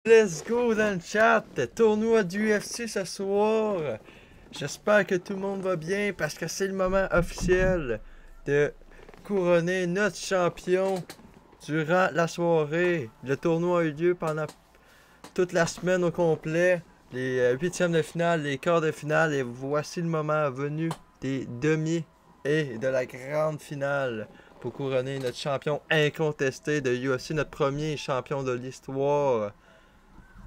Let's go dans le chat, tournoi du UFC ce soir. J'espère que tout le monde va bien parce que c'est le moment officiel de couronner notre champion durant la soirée. Le tournoi a eu lieu pendant toute la semaine au complet. Les huitièmes de finale, les quarts de finale et voici le moment venu des demi et de la grande finale pour couronner notre champion incontesté de UFC, notre premier champion de l'histoire.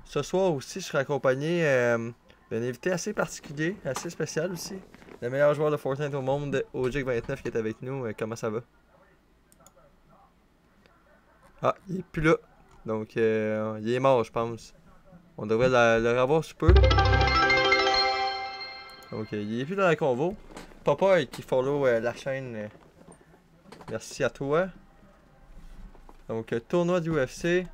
Ce soir aussi, je serai accompagné d'un invité assez particulier, assez spécial aussi. Le meilleur joueur de Fortnite au monde, OJIC29 qui est avec nous. Comment ça va? Ah, il est plus là. Donc, il est mort, je pense. On devrait le revoir sous peu. Donc, il est plus dans la convo. Papa qui follow la chaîne. Merci à toi. Donc, tournoi du UFC.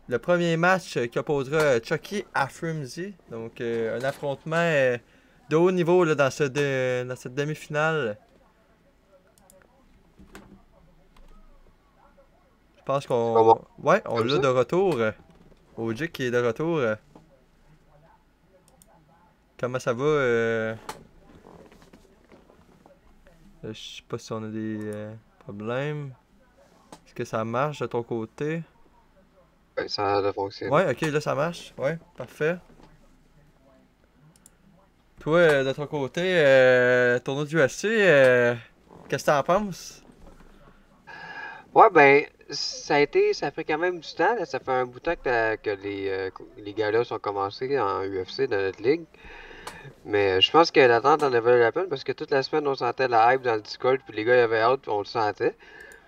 Le premier match qui opposera Chucky à Frimsy. Donc, un affrontement de haut niveau là, dans cette demi-finale. Je pense C'est comment? qu'on. Ouais, on Comme l'a ça? de retour. OJ qui est de retour. Comment ça va? Je sais pas si on a des problèmes. Est-ce que ça marche de ton côté? Ouais, ça a fonctionné. Ouais, ok, là ça marche. Ouais, parfait. Toi, de ton côté, tournoi du UFC, qu'est-ce que t'en penses? Ouais, ben, ça a pris quand même du temps, là. Ça fait un bout de temps que les gars-là sont commencés en UFC dans notre ligue. Mais je pense que l'attente en avait la peine parce que toute la semaine, on sentait la hype dans le Discord, puis les gars, ils avaient hâte, puis on le sentait.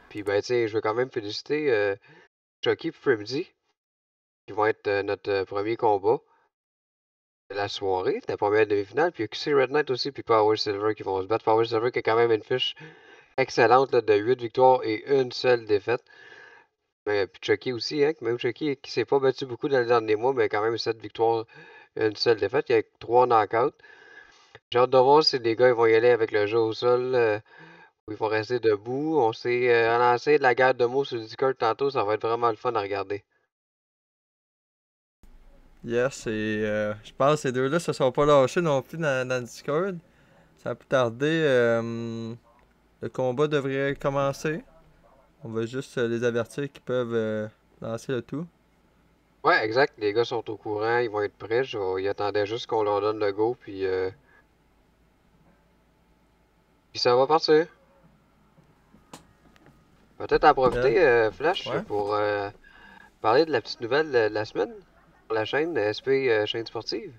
Puis, ben, tu sais, je veux quand même féliciter Chucky et Frimzy, qui vont être notre premier combat de la soirée, la première demi-finale. Puis, il y a QC Red Knight aussi, puis Power Silver qui vont se battre. Power Silver qui a quand même une fiche excellente là, de 8 victoires et une seule défaite. Puis Chucky aussi, hein, même Chucky qui s'est pas battu beaucoup dans les derniers mois, mais quand même 7 victoires, une seule défaite. Il y a 3 knockouts. J'ai hâte de voir si les gars ils vont y aller avec le jeu au sol, ou ils vont rester debout. On s'est lancé de la guerre de mots sur le Discord tantôt, ça va être vraiment le fun à regarder. Yes, et je pense que ces deux-là se sont pas lâchés non plus dans le Discord. Ça a pu tarder. Le combat devrait commencer. On va juste les avertir qu'ils peuvent lancer le tout. Ouais, exact. Les gars sont au courant, ils vont être prêts. Ils attendaient juste qu'on leur donne le go, puis ça va partir. Peut-être en Yeah. profiter, Flash, Ouais. pour parler de la petite nouvelle de la semaine sur la chaîne SP Chaîne Sportive.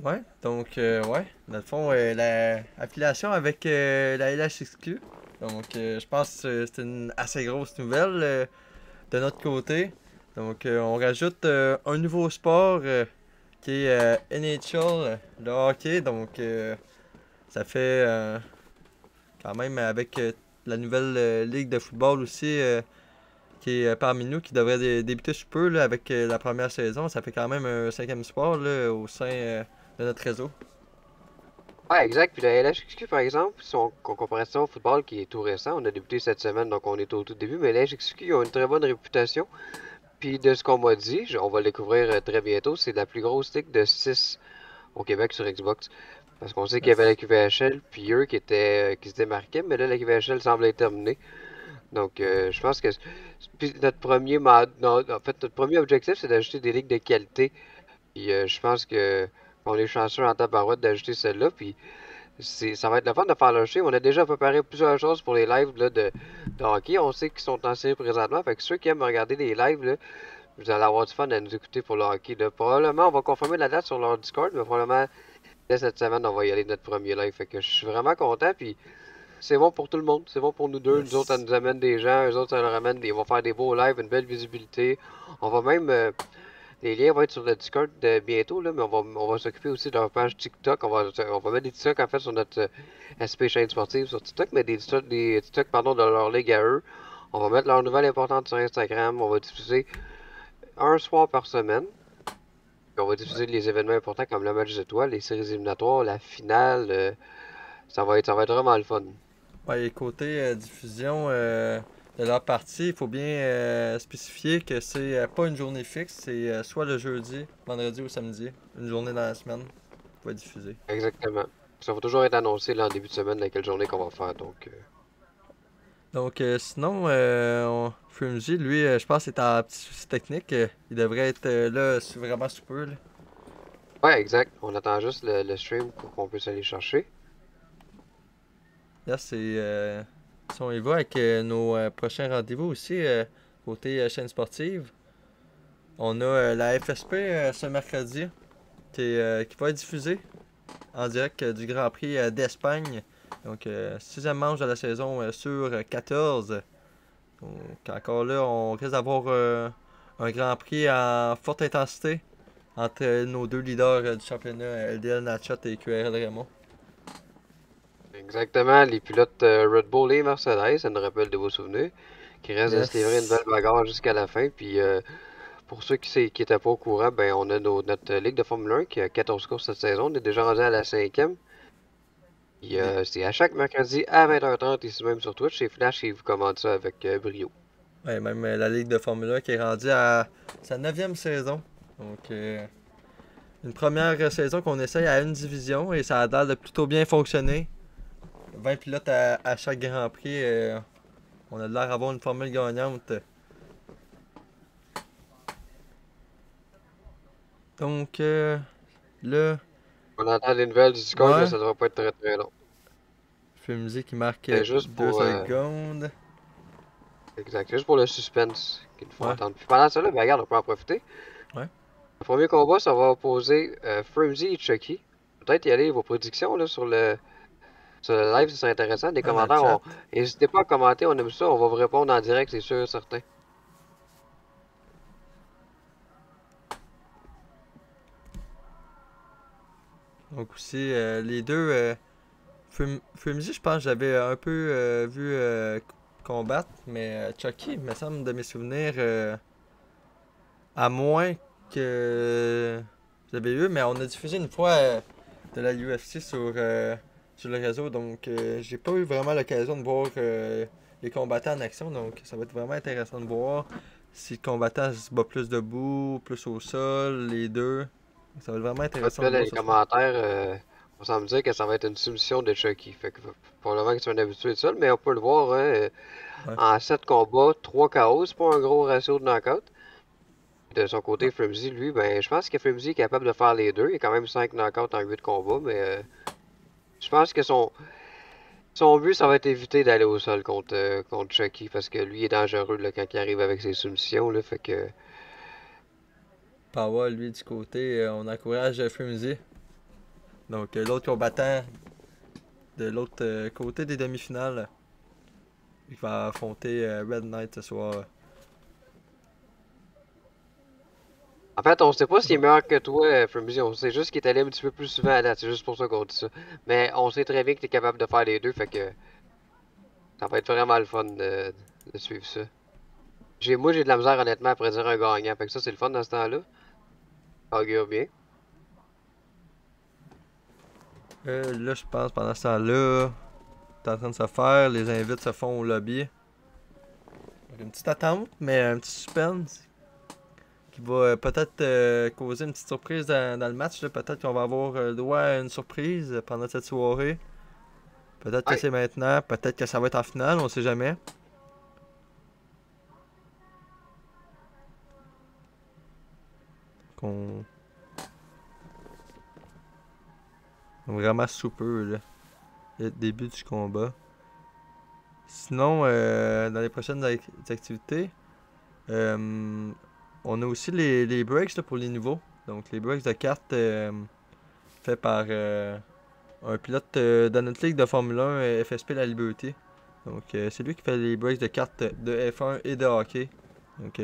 Ouais. Donc, ouais. Dans le fond, la affiliation avec la LHXQ. Donc, je pense que c'est une assez grosse nouvelle de notre côté. Donc, on rajoute un nouveau sport qui est NHL, le hockey. Donc, ça fait quand même avec la nouvelle ligue de football aussi qui est parmi nous, qui devrait débuter sous peu là, avec la première saison. Ça fait quand même un cinquième sport là, au sein de notre réseau. Ouais, exact. Puis la LHXQ, par exemple, si on compare ça au football qui est tout récent, on a débuté cette semaine, donc on est au tout début, mais la LHXQ a une très bonne réputation. Puis de ce qu'on m'a dit, on va le découvrir très bientôt, c'est la plus grosse ligue de 6 au Québec sur Xbox. Parce qu'on sait qu'il y avait la Yes. QVHL, puis eux qui se démarquaient, mais là, la QVHL semble être terminée. Donc, je pense que puis notre premier, non, en fait, notre premier objectif, c'est d'ajouter des ligues de qualité. Puis je pense que on est chanceux en tabarouette d'ajouter celle-là. Puis ça va être le fun de faire le show. On a déjà préparé plusieurs choses pour les lives là, de hockey. On sait qu'ils sont en série présentement. Fait que ceux qui aiment regarder les lives, là, vous allez avoir du fun à nous écouter pour le hockey. Là. Probablement, on va confirmer la date sur leur Discord, mais probablement, dès cette semaine, on va y aller de notre premier live. Fait que je suis vraiment content. Puis c'est bon pour tout le monde. C'est bon pour nous deux. Nous autres, ça Yes. nous amène des gens. Eux autres, ça leur amène des. Ils vont faire des beaux lives, une belle visibilité. On va même. Les liens vont être sur le Discord bientôt, là, mais on va s'occuper aussi de leur page TikTok. On va mettre des TikTok en fait sur notre SP chaîne sportive sur TikTok, mais des TikTok pardon, de leur ligue à eux. On va mettre leurs nouvelles importantes sur Instagram. On va diffuser un soir par semaine. Puis on va diffuser les événements importants comme le match d'étoiles, les séries éliminatoires, la finale. Ça va être vraiment le fun. Ouais, et côté diffusion, de leur partie, il faut bien spécifier que c'est pas une journée fixe, c'est soit le jeudi, vendredi ou samedi, une journée dans la semaine pour être diffusé. Exactement. Ça va toujours être annoncé là, en début de semaine dans quelle journée qu'on va faire. Donc, Donc sinon, Frimsy, lui, je pense qu'il est en petit souci technique. Il devrait être là vraiment sous peu. Là. ouais, exact. On attend juste le stream pour qu'on puisse aller chercher. Là, c'est. Si on y va avec nos prochains rendez-vous aussi, côté chaîne sportive, on a la FSP ce mercredi qui va être diffusée en direct du Grand Prix d'Espagne. Donc, sixième manche de la saison sur 14. Donc, encore là, on risque d'avoir un Grand Prix en forte intensité entre nos deux leaders du championnat, LDL Natchat et QRL Raymond. Exactement. Les pilotes Red Bull et Mercedes, ça nous rappelle de vos souvenirs, qui restent de se livrer une belle Yes. bagarre jusqu'à la fin. Puis, pour ceux qui étaient pas au courant, ben, on a notre Ligue de Formule 1 qui a 14 courses cette saison. On est déjà rendu à la cinquième. Puis, Les- c'est à chaque mercredi à 20h30 ici même sur Twitch. C'est Flash qui vous commande ça avec brio. Ouais, même la Ligue de Formule 1 qui est rendue à sa neuvième saison. Donc, une première saison qu'on essaye à une division et ça a l'air de plutôt bien fonctionner. 20 pilotes à chaque Grand Prix. On a l'air d'avoir une formule gagnante. Donc, là, On entend des nouvelles du Discord, mais ouais, ça devrait pas être très très long. Fumzy qui marque C'est juste 2 pour, secondes. exact, juste pour le suspense qu'il faut Ouais, entendre. Puis pendant ça, là, ben, regarde, on peut en profiter. ouais. Le premier combat, ça va opposer Frimzy et Chucky. Peut-être y aller vos prédictions là, sur le live, ça serait intéressant. Des Dans le commentaires, chat. n'hésitez pas à commenter, on aime ça, on va vous répondre en direct, c'est sûr, certain. Donc aussi, les deux, Fumzy, je pense que j'avais un peu vu combattre, mais Chucky, il me semble de mes souvenirs, à moins que j'avais eu, mais on a diffusé une fois de la UFC sur le réseau, donc j'ai pas eu vraiment l'occasion de voir les combattants en action, donc ça va être vraiment intéressant de voir si le combattant se bat plus debout, plus au sol, les deux. Ça va être vraiment Puis intéressant là, de dans voir les ce soir. commentaires, on semble dire que ça va être une soumission de Chucky. Fait que probablement que tu es un habitué de ça, mais on peut le voir, hein, Ouais. en 7 combats, 3 KO, c'est pas un gros ratio de knockout. De son côté, Frimzy, lui, ben, je pense que Frimzy est capable de faire les deux. Il a quand même 5 knockouts en 8 combats, mais je pense que son but, ça va être éviter d'aller au sol contre Chucky, parce que lui est dangereux là, quand il arrive avec ses soumissions. Là, fait que, Power, lui, du côté, on encourage Fumzy. Donc, l'autre combattant de l'autre côté des demi-finales, il va affronter Red Knight ce soir. en fait, on sait pas s'il est meilleur que toi, Frimzy. On sait juste qu'il est allé un petit peu plus souvent à date. C'est juste pour ça qu'on dit ça. Mais on sait très bien que tu es capable de faire les deux, fait que ça va être vraiment le fun de suivre ça. Moi, j'ai de la misère, honnêtement, à prédire un gagnant. Fait que ça, c'est le fun dans ce temps-là. Ça augure bien. Là, je pense, pendant ce temps-là, c'est en train de se faire. Les invites se font au lobby. Donc, une petite attente, mais un petit suspense qui va peut-être causer une petite surprise dans le match. Là. Peut-être qu'on va avoir le droit à une surprise pendant cette soirée. Peut-être que Ouais. c'est maintenant, peut-être que ça va être en finale, on sait jamais. Qu'on vraiment sous peu, là. Le début du combat. Sinon, dans les prochaines activités, euh, on a aussi les breaks là, pour les niveaux. Donc, les breaks de cartes faits par un pilote dans notre ligue de Formule 1 FSP La Liberté. Donc, c'est lui qui fait les breaks de cartes de F1 et de hockey. Donc,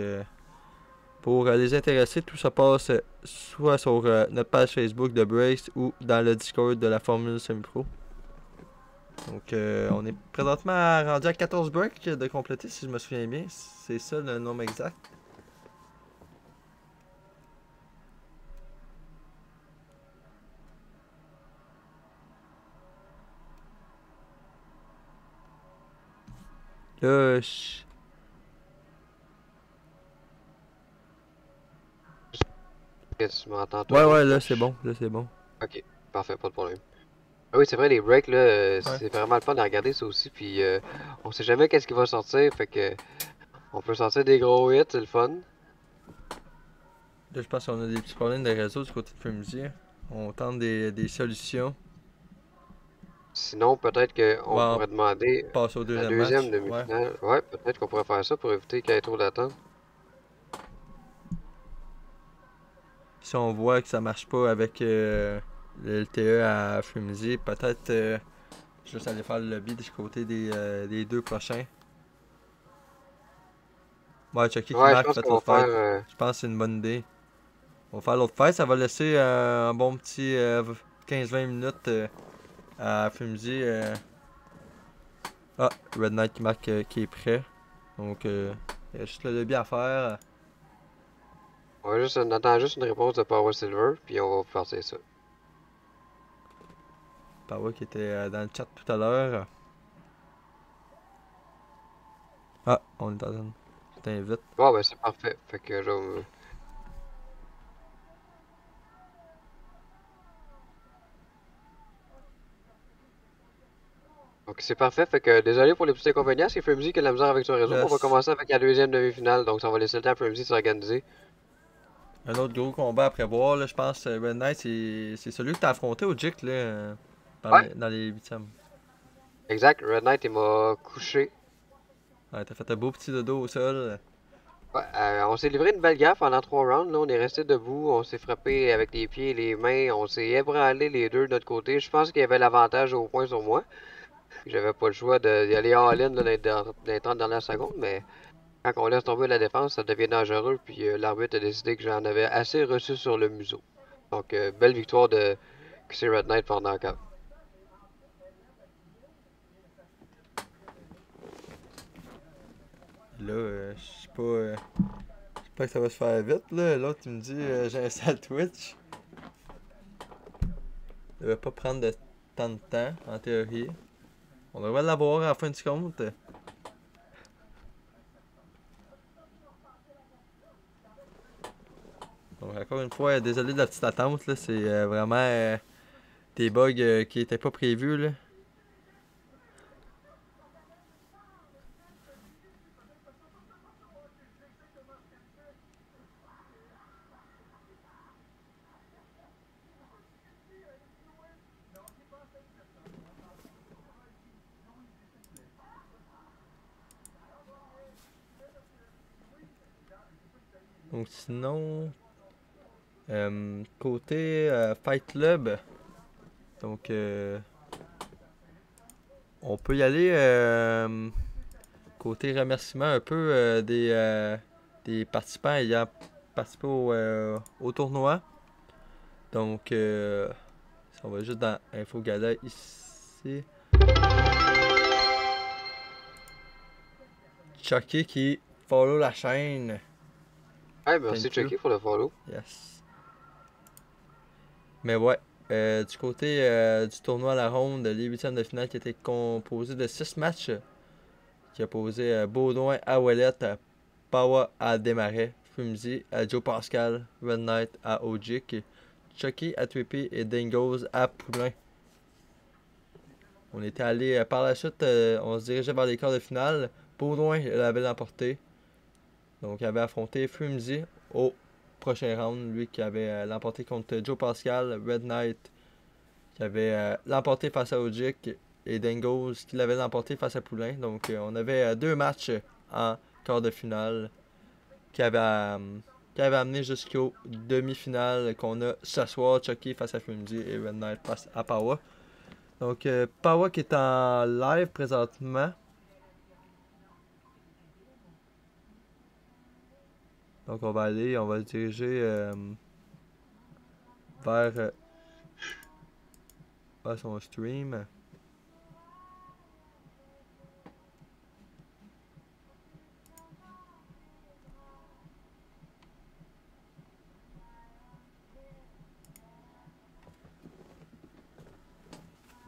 pour les intéressés, tout ça passe soit sur notre page Facebook de Breaks ou dans le Discord de la Formule Semi-Pro. Donc, on est présentement rendu à 14 breaks de compléter, si je me souviens bien. C'est ça le nombre exact. Là, Est-ce que tu m'entends Ouais, toujours? ouais, là c'est bon, là c'est bon. Ok, parfait, pas de problème. Ah oui, c'est vrai, les breaks, là, Ouais. c'est vraiment le fun de regarder ça aussi, puis on sait jamais qu'est-ce qui va sortir, fait que on peut sortir des gros hits, c'est le fun. Là, je pense qu'on a des petits problèmes de réseau du côté de Fumzy. On tente des solutions. Sinon, peut-être qu'on Bon, pourrait demander passer au la deuxième deuxième match. Ouais. demi-finale. Ouais, peut-être qu'on pourrait faire ça pour éviter qu'il y ait trop d'attente. Si on voit que ça marche pas avec le LTE à Fumzy, peut-être juste aller faire le lobby du côté des deux prochains. Ouais, Chucky qui Ouais, je marque, pense fait qu'on va l'autre fight. faire. Je pense que c'est une bonne idée. On va faire l'autre fight, ça va laisser un bon petit 15-20 minutes à Fumzy. Ah, Red Knight qui marque qui est prêt. Donc, il y a juste le lobby à faire. On attend juste une réponse de Power Silver, puis on va passer ça. Pawa qui était dans le chat tout à l'heure. Ah, on est en je t'invite. Bon, ben c'est parfait. Fait que là, donc c'est parfait. Fait que désolé pour les petits inconvénients, c'est Frimsy qui a de la misère avec son réseau. On va Yes. commencer avec la deuxième demi-finale, donc ça va laisser le temps à Frimsy de s'organiser. Un autre gros combat à prévoir, là, je pense. Red Knight, c'est celui que t'as affronté au JIC, là, Ouais, dans les huitièmes. exact. Red Knight, il m'a couché. Ouais, t'as fait un beau petit dodo au sol. Ouais, on s'est livré une belle guerre pendant 3 rounds. Là, on est resté debout, on s'est frappé avec les pieds et les mains, on s'est ébranlé les deux de notre côté. Je pense qu'il y avait l'avantage au point sur moi. J'avais pas le choix d'y aller all-in là, dans les 30 dernières secondes, mais quand on laisse tomber la défense, ça devient dangereux. Puis l'arbitre a décidé que j'en avais assez reçu sur le museau. Donc, belle victoire de QC Red Knight pendant 4. Là, je sais pas que ça va se faire vite, là. L'autre, il me dit, j'ai un sale Twitch. Ça va pas prendre de tant de temps, en théorie. On devrait l'avoir à la fin du compte. Donc, encore une fois, désolé de la petite attente, là. C'est vraiment des bugs qui étaient pas prévus, là. Donc, sinon, côté Fight Club, donc, on peut y aller côté remerciement un peu des participants ayant participé au tournoi. Donc, si on va juste dans Info Gala ici. Chucky qui follow la chaîne. Ouais, merci Thank you. Chucky pour le follow. Yes. Mais ouais, du côté du tournoi à la ronde, les huitièmes de finale qui étaient composés de 6 matchs, qui a posé Baudouin à Ouellette, Pawa à Desmarais, Fumzy à Joe Pascal, Red Knight à Ojik, Chucky à Twippy et Dingos à Poulain. On était allé par la suite, on se dirigeait vers les quarts de finale. Baudouin l'avait l'emporté. Donc il avait affronté Fumzy au prochain round, lui qui avait l'emporté contre Joe Pascal, Red Knight qui avait l'emporté face à Ojik et Dingos qui l'avait l'emporté face à Poulain. Donc on avait deux matchs en quart de finale qui avait amené jusqu'aux demi-finales qu'on a ce soir, Chucky face à Fumzy et Red Knight face à Pawa. Donc Pawa qui est en live présentement. Donc on va se diriger vers son stream.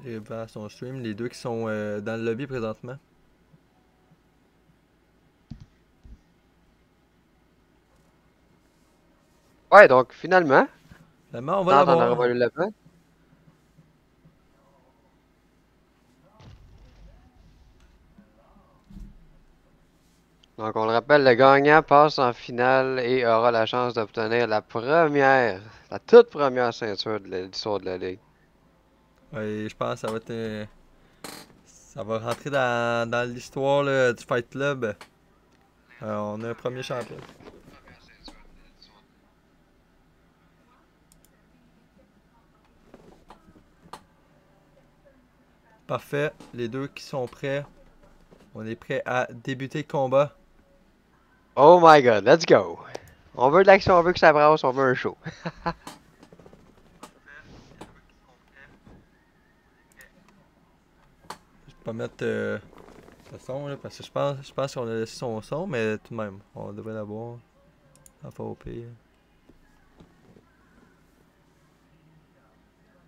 Et vers son stream, les deux qui sont dans le lobby présentement. Ouais, donc finalement, Finalement, on va tant on aurait l'avoir. valu la peine. Donc on le rappelle, le gagnant passe en finale et aura la chance d'obtenir la toute première ceinture de l'histoire de la Ligue. Ouais, je pense que ça va être. Ça va rentrer dans l'histoire là, du Fight Club. On a un premier champion. Parfait. Les deux qui sont prêts. On est prêt à débuter le combat. Oh my god, let's go! On veut de l'action, on veut que ça brasse, on veut un show. Je vais pas mettre le son là, parce que je pense qu'on a laissé son son, mais tout de même, on devrait l'avoir. Enfin au pire.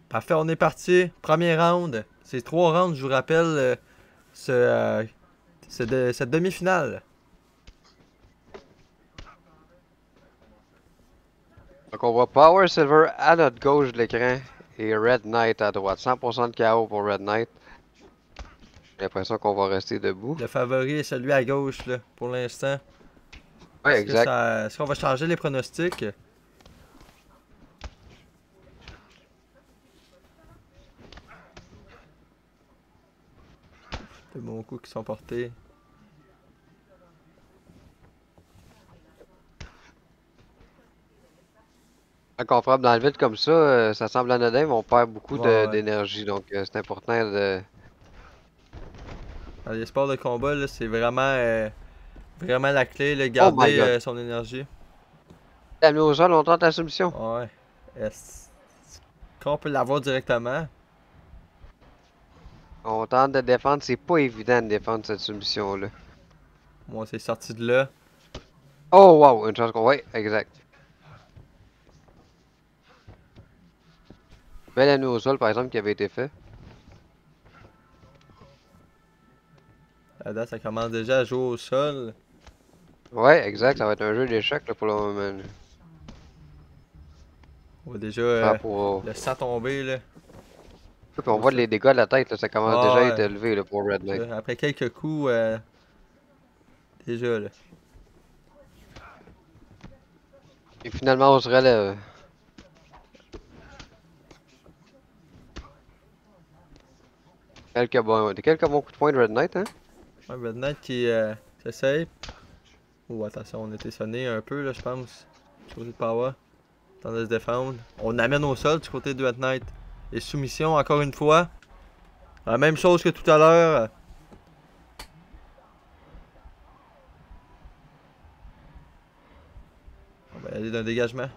Parfait, on est parti. Premier round. C'est 3 rounds, je vous rappelle, cette demi-finale. Donc on voit Power Silver à notre gauche de l'écran et Red Knight à droite. 100% de KO pour Red Knight. J'ai l'impression qu'on va rester debout. Le favori est celui à gauche, là, pour l'instant. Ouais, exact. Est-ce qu'on va changer les pronostics? De bons coups qui sont portés. Quand on frappe dans le vide comme ça semble anodin, mais on perd beaucoup Ouais. d'énergie. Donc c'est important de. Dans les sports de combat, là, c'est vraiment la clé, là, Oh my garder god! son énergie. Amené au sol, on tente la soumission. Ouais. Est-ce qu'on peut l'avoir directement? On tente de défendre, c'est pas évident de défendre cette soumission-là. Moi, c'est sorti de là. Oh wow, une chance qu'on. Ouais, exact. Belle amené au sol, par exemple, qui avait été fait. La date, ça commence déjà à jouer au sol. Ouais, exact, ça va être un jeu d'échecs là, pour le moment. Là. On voit déjà Ah, pour. le sang tomber, là. Puis on Au voit sol. les dégâts de la tête, là, ça commence déjà à Ah être ouais. élevé là, pour Red Knight. Après quelques coups, déjà, là. Et finalement, on se relève. Quelques bons coups de poing de Red Knight, hein? Ouais, Red Knight qui s'essaye. Oh, attention, on a été sonné un peu, là, je pense. Du côté de Power. Tente de se défendre. On amène au sol du côté de Red Knight. Et soumission, encore une fois. La même chose que tout à l'heure. On va aller d'un dégagement.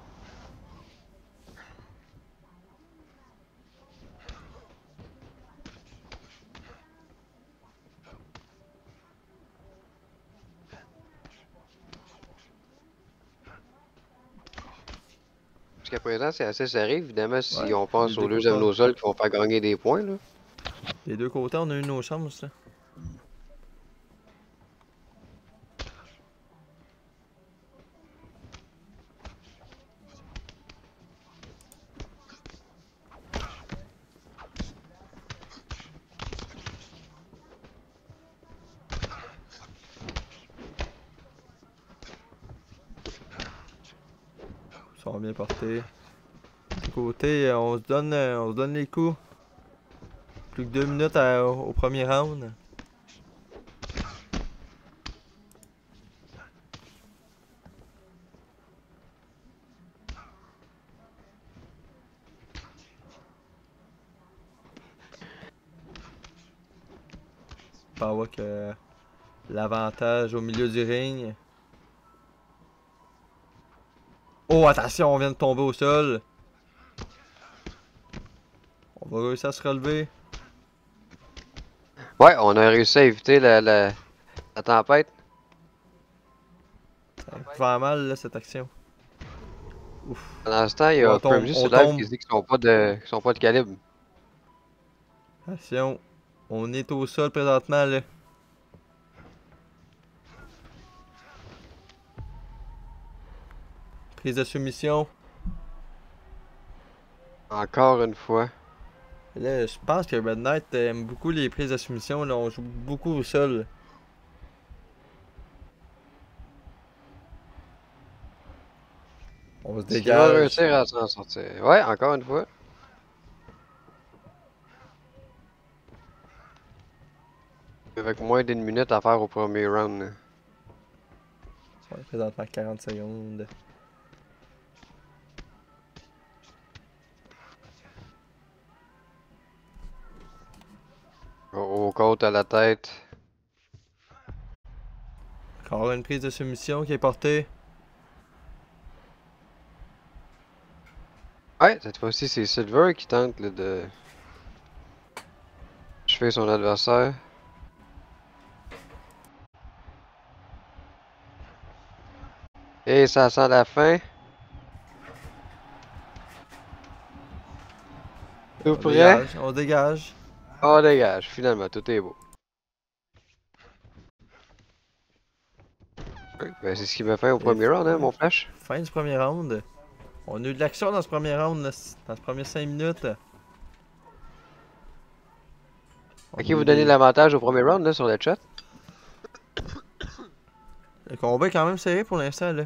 Jusqu'à présent, c'est assez serré, évidemment, si Ouais, on les pense deux aux deux côtés. sol qui vont faire gagner des points, là. Les deux côtés, on a eu nos chances, là. Ils sont bien portés. Du côté, on se donne les coups. Plus que 2 minutes au premier round. Power que l'avantage au milieu du ring. Oh, attention, on vient de tomber au sol. On va réussir à se relever. Ouais, on a réussi à éviter la tempête. Ça va faire mal, là, cette action. Ouf. Pendant ce temps, il y Oh, a Crimson on sur live qui tombe. se dit qu'ils sont pas de calibre. Attention. On est au sol présentement, là. Prise de soumission. Encore une fois. Là, je pense que Red Knight aime beaucoup les prises de soumission. Là, on joue beaucoup au sol. On se Est-ce qu'il va dégage. réussir à s'en sortir? Ouais, encore une fois. Avec moins d'une minute à faire au premier round. Là. On est présentement à 40 secondes. Au côte à la tête. Encore une prise de soumission qui est portée. Ouais, cette fois-ci, c'est Silver qui tente là, de chever son adversaire. Et ça sent la fin. Tout On prêt? dégage, on dégage. Oh, dégage. Finalement, tout est beau. Oui, ben, c'est ce qui m'a fait au Et premier round, hein, mon flash. fin du premier round. On a eu de l'action dans ce premier round, là, dans ce premier 5 minutes. On Ok, a eu vous donnez des... l'avantage au premier round là, sur le chat. Le combat est quand même serré pour l'instant, là.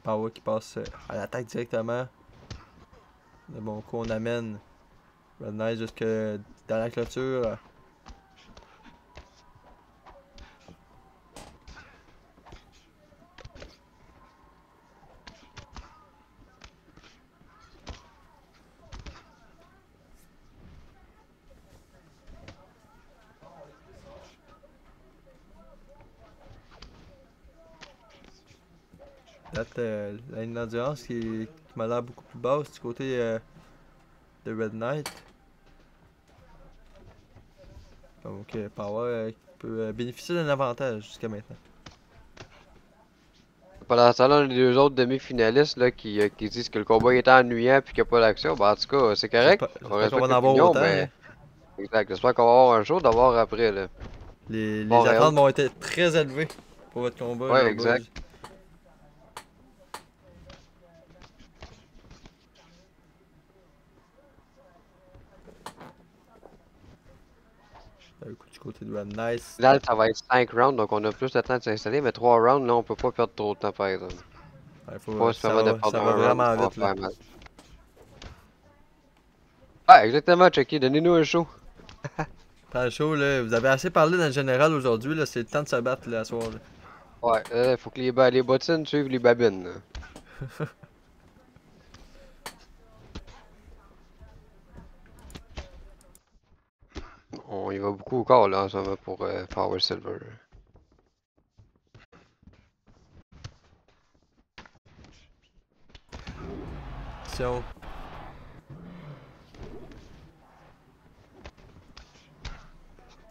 Power qui passe à l'attaque directement. De bon coup, on amène Red Knight jusque dans la clôture. Date la ligne d'endurance qui m'a l'air beaucoup plus basse du côté de Red Knight. Donc Power peut bénéficier d'un avantage jusqu'à maintenant. Pendant ce temps-là, les deux autres demi-finalistes là, qui disent que le combat est ennuyant puis qu'il n'y a pas d'action, ben en tout cas, c'est correct. On J'espère qu'on va respecte en avoir l'opinion, autant, là. mais exact. J'espère qu'on va avoir un show d'avoir après là. Les Bon, attentes Réal. vont être très élevées pour votre combat, Ouais, là, boys. exact. Un coup du côté de Red Knight. Là, ça va être 5 rounds, donc on a plus de temps de s'installer, mais 3 rounds, là, on peut pas perdre trop de temps, par exemple. Ouais, Faut pas se ça permettre de va, perdre ça va un round, vraiment ça va vite, là. faire mal. Ah, exactement, Chucky, donnez-nous un show. Prends le show, là. Vous avez assez parlé dans le général aujourd'hui, là. C'est le temps de se battre, là, à soir, là. Ouais, faut que les bottines suivent les babines. Là. On y va beaucoup au corps, là, en ce moment, pour Power Silver. Attention.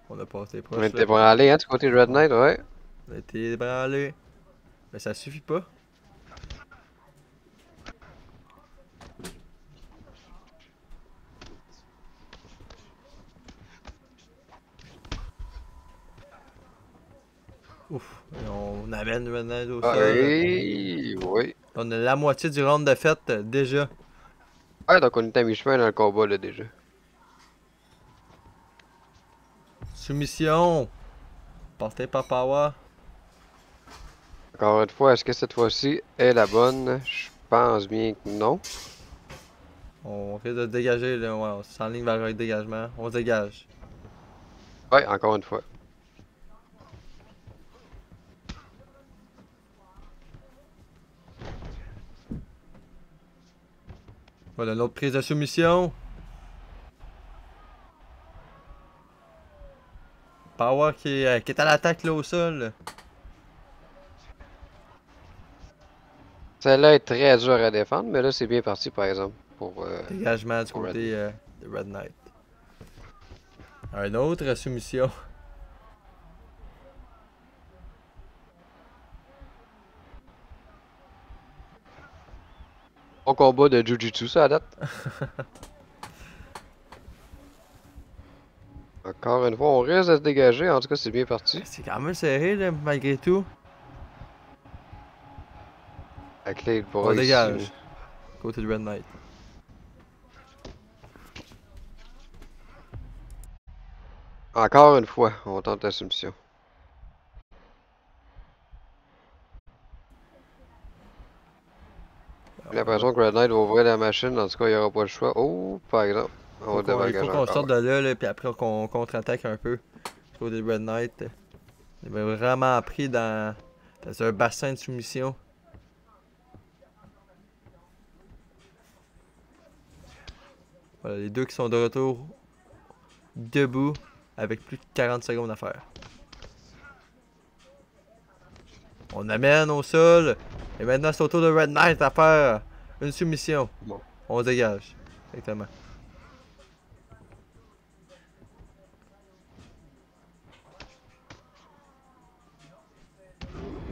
On a passé On proche, là. était pour aller, hein, du côté de Red Knight, ouais. On a été ébranlé. Mais ça suffit pas. Ouf. Et on amène Red Knight au sol. Oui, oui. On a la moitié du round de fête déjà. Ouais, donc on est à mi-chemin dans le combat, là, déjà. Soumission. Porté par Power. Encore une fois, est-ce que cette fois-ci est la bonne? Je pense bien que non. On risque de dégager, là. Ouais, on s'enligne vers le dégagement. On se dégage. Ouais, encore une fois. Voilà, une autre prise de soumission. Power qui est à l'attaque là au sol. Celle-là est très dure à défendre, mais là, c'est bien parti, par exemple, Dégagement du pour Red côté Knight. de Red Knight. Un autre soumission. Bon combat de Jiu-Jitsu, ça, à date. Encore une fois, on risque de se dégager. En tout cas, c'est bien parti. C'est quand même serré, là, malgré tout. La clé On pourra dégage. ici. Côté de Red Knight. Encore une fois, on tente la soumission. J'ai l'impression que Red Knight va ouvrir la machine. En tout cas, il n'y aura pas le choix. Oh, par exemple. On Il débagage faut qu'on encore. sorte de là, puis après qu'on contre-attaque un peu. Côté de Red Knight. Il m'a vraiment pris dans un bassin de soumission. Voilà, les deux qui sont de retour debout avec plus de 40 secondes à faire. On amène au sol. Et maintenant, c'est au tour de Red Knight à faire une soumission. Bon. On dégage. Exactement.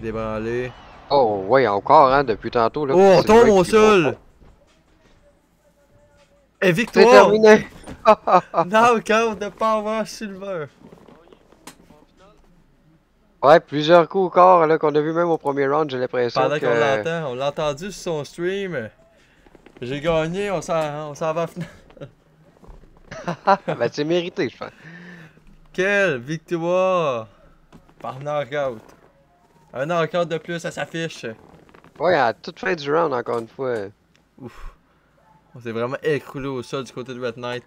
Débranlé. Oh, ouais, encore, hein, depuis tantôt. Là, Oh, on c'est tombe Drake au qui sol! va- Et C'est victoire! terminé! Knockout de Power Silver! Ouais, plusieurs coups au corps là, qu'on a vu même au premier round, j'ai l'impression Pendant qu'on que... l'entend, on l'a entendu sur son stream. J'ai gagné, on s'en va à finale. Ben, c'est mérité, je pense. Quelle victoire! Par knockout. Un knockout de plus, ça s'affiche. Ouais, à toute fin du round, encore une fois. Ouf. On s'est vraiment écroulé au sol du côté de Red Knight.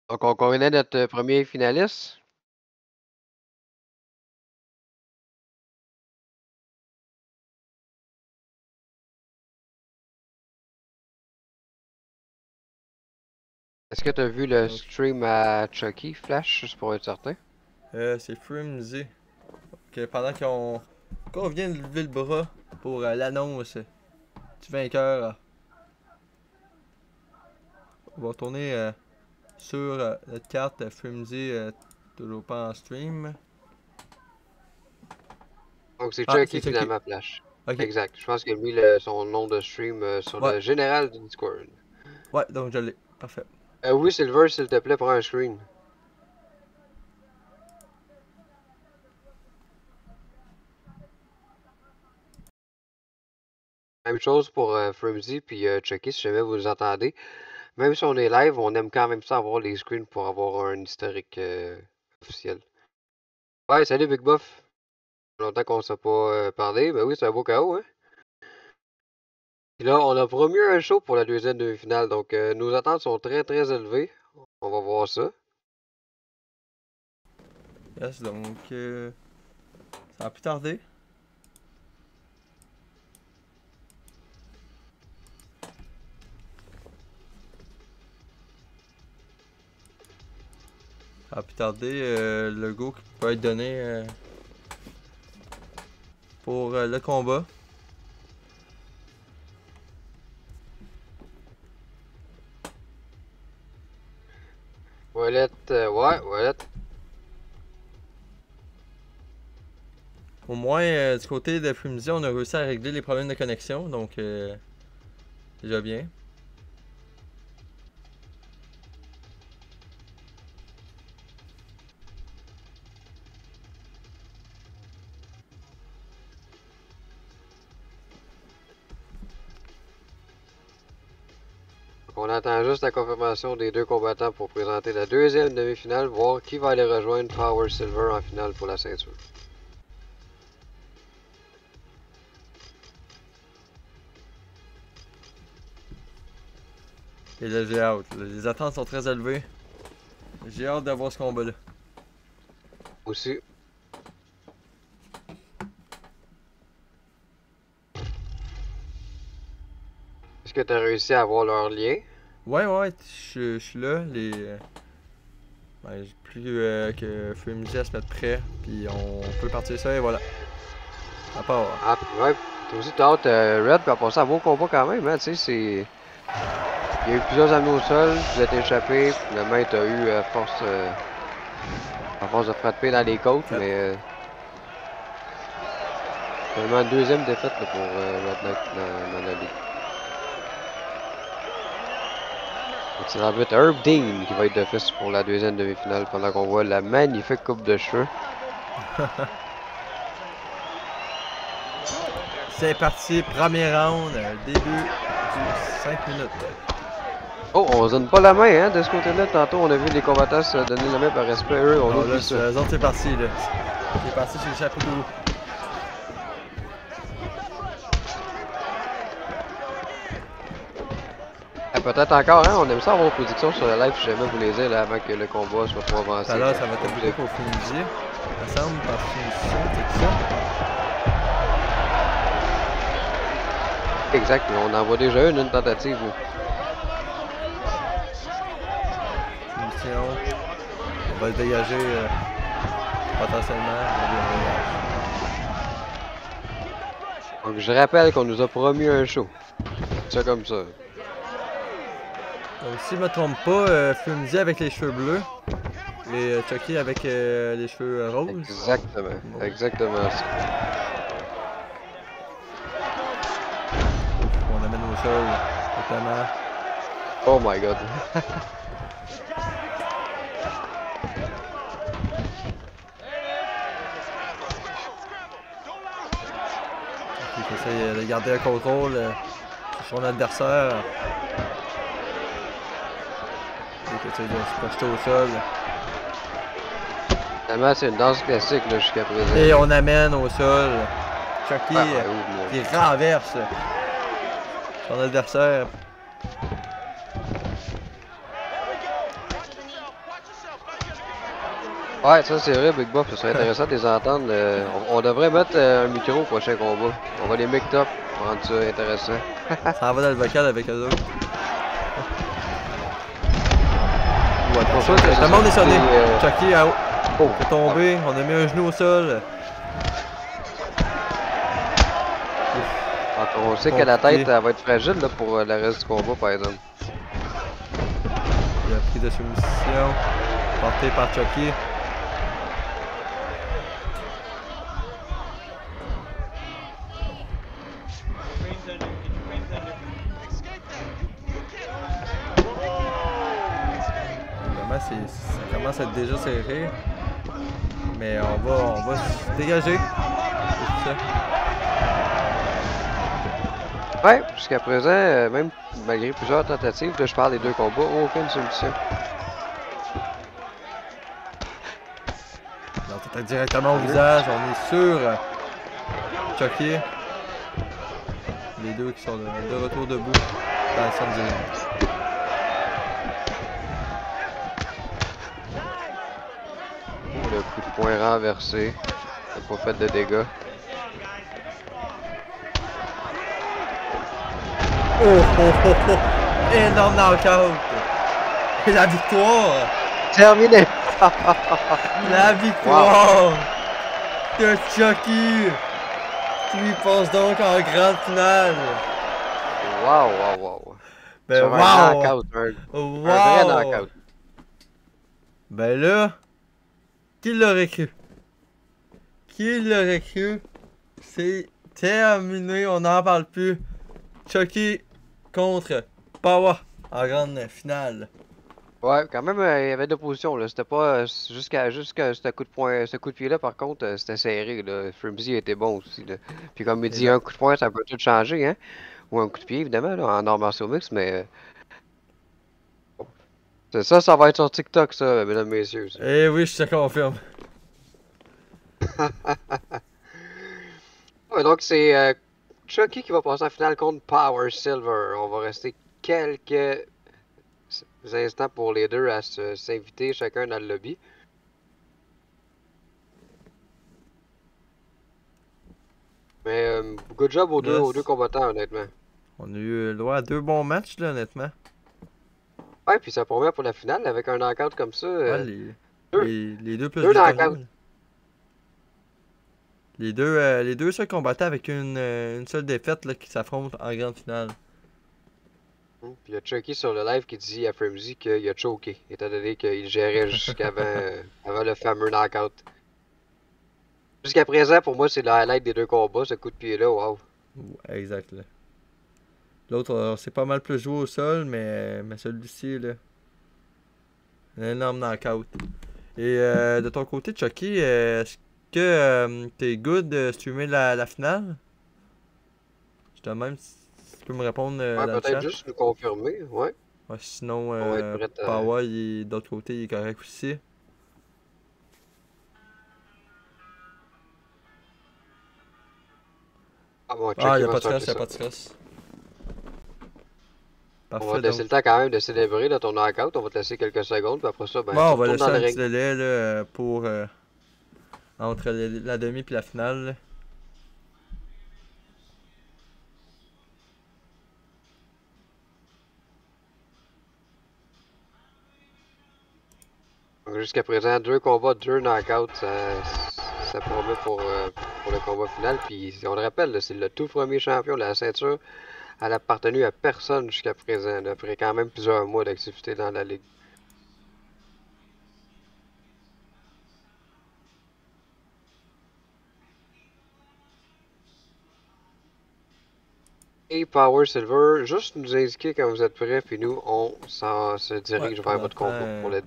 Donc, on connaît notre premier finaliste. Est-ce que tu as vu le stream à Chucky, Flash, juste pour être certain? C'est Frimsy. Ok, pendant qu'on vient de lever le bras pour l'annonce du vainqueur. On va retourner sur notre carte Frimsy, toujours pas en stream. Donc, c'est Ah, Chucky c'est Chucky. finalement, Flash. Ok. Exact. Je pense qu'il a mis son nom de stream sur Ouais. le général du Discord. Ouais, donc je l'ai. Parfait. Oui, Silver, s'il te plaît, prends un screen. Même chose pour Frimsy puis Chucky, si jamais vous nous entendez. Même si on est live, on aime quand même ça avoir les screens pour avoir un historique officiel. Ouais, salut Big Buff. Ça fait longtemps qu'on ne s'est pas parlé. Ben oui, c'est un beau KO, hein? Puis là, on a promis un show pour la deuxième demi-finale, donc nos attentes sont très très élevées. On va voir ça. Yes, donc ça a pu tarder. Ça a pu tarder le go qui peut être donné pour le combat. Wallet, ouais, Wallet. Au moins, du côté de Frimsy, on a réussi à régler les problèmes de connexion, donc déjà bien. On attend juste la confirmation des deux combattants pour présenter la deuxième demi-finale, voir qui va aller rejoindre Power Silver en finale pour la ceinture. Et là, j'ai hâte. Les attentes sont très élevées. J'ai hâte d'avoir ce combat-là. Aussi. Est-ce que tu as réussi à avoir leur lien? Ouais, je suis là. J'ai plus que Frimsy à se mettre prêt, puis on peut partir ça et voilà. À part. Ah, ouais. Toi aussi, t'as hâte, Red, puis à passer un beau combat quand même, hein, tu sais, c'est... Il y a eu plusieurs amis au sol, vous êtes échappé, finalement, t'as eu à force de frapper dans les côtes, mais Seulement deuxième défaite là, pour Red Knight dans la ligue. C'est l'arbitre Herb Dean qui va être d'office pour la deuxième demi-finale pendant qu'on voit la magnifique coupe de cheveux. C'est parti, premier round, début du 5 minutes. Oh, on se donne pas la main, hein, de ce côté-là. Tantôt, on a vu les combattants se donner la main par respect. Eux, on oublie ça. Eux autres, c'est parti, là. C'est parti sur le chapeau d'eau. Peut-être encore, hein, on aime ça avoir une prédiction sur le live si jamais vous les avez avant que le combat soit trop avancé. Alors, ça va t'appeler pour finir. Ça semble par finition, c'est ça? Exact, on en voit déjà une tentative. Finition. On va le dégager potentiellement. Donc je rappelle qu'on nous a promis un show. C'est ça comme ça. Donc si je me trompe pas, Flumizy avec les cheveux bleus et Chucky avec les cheveux roses. Exactement, bon. Exactement ça. On amène au sol, notamment. Oh my god. Il essaie de garder un contrôle sur son adversaire. Il essaie de se projeter au sol. Finalement, c'est une danse classique jusqu'à présent. Et on amène au sol Chucky qui renverse son adversaire. Ouais, ça c'est vrai, Big Buff, ça serait intéressant de les entendre. On devrait mettre un micro au prochain combat. On va les make up pour rendre ça intéressant. Ça va dans le vocal avec eux autres. Ou attention, tout le monde est sonné. Chucky est tombé, on a mis un genou au sol. Donc, on sait que la tête elle va être fragile là, pour le reste du combat, par exemple. Il a pris de soumission, porté par Chucky. Ça commence à être déjà serré. Mais on va se dégager. Ouais, jusqu'à présent, même malgré plusieurs tentatives, là, je parle des deux combats, aucune solution. On t'attaque directement au visage, on est sûr. Chucky. Les deux qui sont de retour debout dans le centre du ring. Le coup de poing renversé. Ça n'a pas fait de dégâts. Énorme knockout! Et la victoire! Terminé! La victoire! De Chucky! Qui passe donc en grande finale! Wow! Ben wow! Un knockout, un vrai knockout. Ben là, qui l'aurait cru? Qui l'aurait cru? C'est terminé, on n'en parle plus. Chucky contre Power en grande finale. Ouais, quand même, il y avait de l'opposition, là. C'était pas jusqu'à ce coup de poing, ce coup de pied-là, par contre, c'était serré, là. Frimsy était bon aussi, là. Puis comme il dit, un coup de poing, ça peut tout changer, hein. Ou un coup de pied, évidemment, là, en art martial mix, mais... ça va être sur TikTok, ça, mesdames, messieurs. Ça. Eh oui, je te confirme. Ouais, donc c'est Chucky qui va passer en finale contre Power Silver. On va rester quelques instants pour les deux à s'inviter chacun dans le lobby. Mais good job aux deux combattants, honnêtement. On a eu le droit à deux bons matchs, là, honnêtement. Ouais, puis ça promet pour la finale avec un knockout comme ça. Ouais, les deux plus deux knockouts. Les deux seuls combattants avec une seule défaite là, qui s'affrontent en grande finale. Puis il y a Chucky sur le live qui dit à Frimsy qu'il a choqué, étant donné qu'il gérait jusqu'avant avant le fameux knockout. Jusqu'à présent, pour moi, c'est le highlight des deux combats, ce coup de pied-là, wow. Ouais, exact, là. L'autre, c'est pas mal plus joué au sol, mais celui-ci, là, un énorme knockout. Et de ton côté, Chucky, est-ce que t'es good de streamer la finale? Je te demande si tu peux me répondre Ouais, dans le peut-être chat. juste nous confirmer, ouais. Ouais, sinon, On va être prêt à... Power, de l'autre côté, il est correct aussi. Ah bon, Ah, Chucky y a va pas de starter stress, y a ça. pas de stress. On va Parfait, te laisser donc. le temps quand même de célébrer là, ton knockout. On va te laisser quelques secondes, puis après ça, ben, Bon, tu on va retournes laisser dans le un petit ring. délai là, pour entre la demi et la finale, là. Donc, jusqu'à présent, 2 combats, 2 knockouts, ça promet pour le combat final. Puis on le rappelle, là, c'est le tout premier champion de la ceinture. Elle a appartenu à personne jusqu'à présent, là, après quand même plusieurs mois d'activité dans la ligue. Et Power Silver, juste nous indiquer quand vous êtes prêts, puis nous, on se Ouais, dirige vers votre combat pour le...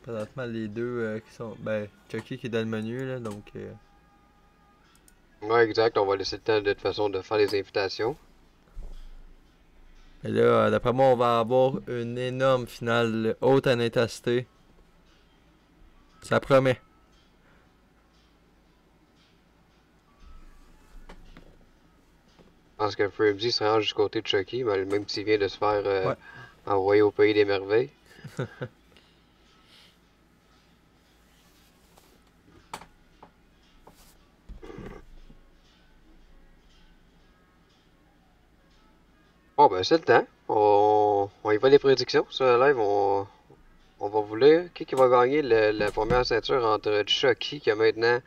présentement, les deux qui sont. Ben, Chucky qui est dans le menu, là, donc. Ouais, exact, on va laisser le temps de toute façon de faire les invitations. Et là, d'après moi, on va avoir une énorme finale haute en intensité. Ça promet. Je pense que Frimsy se range du côté de Chucky, même s'il vient de se faire Ouais. envoyer au pays des merveilles. Bon, ben c'est le temps. On y va les prédictions. Sur le live, on va vous lire. Qui va gagner la première ceinture entre Chucky, qui a maintenant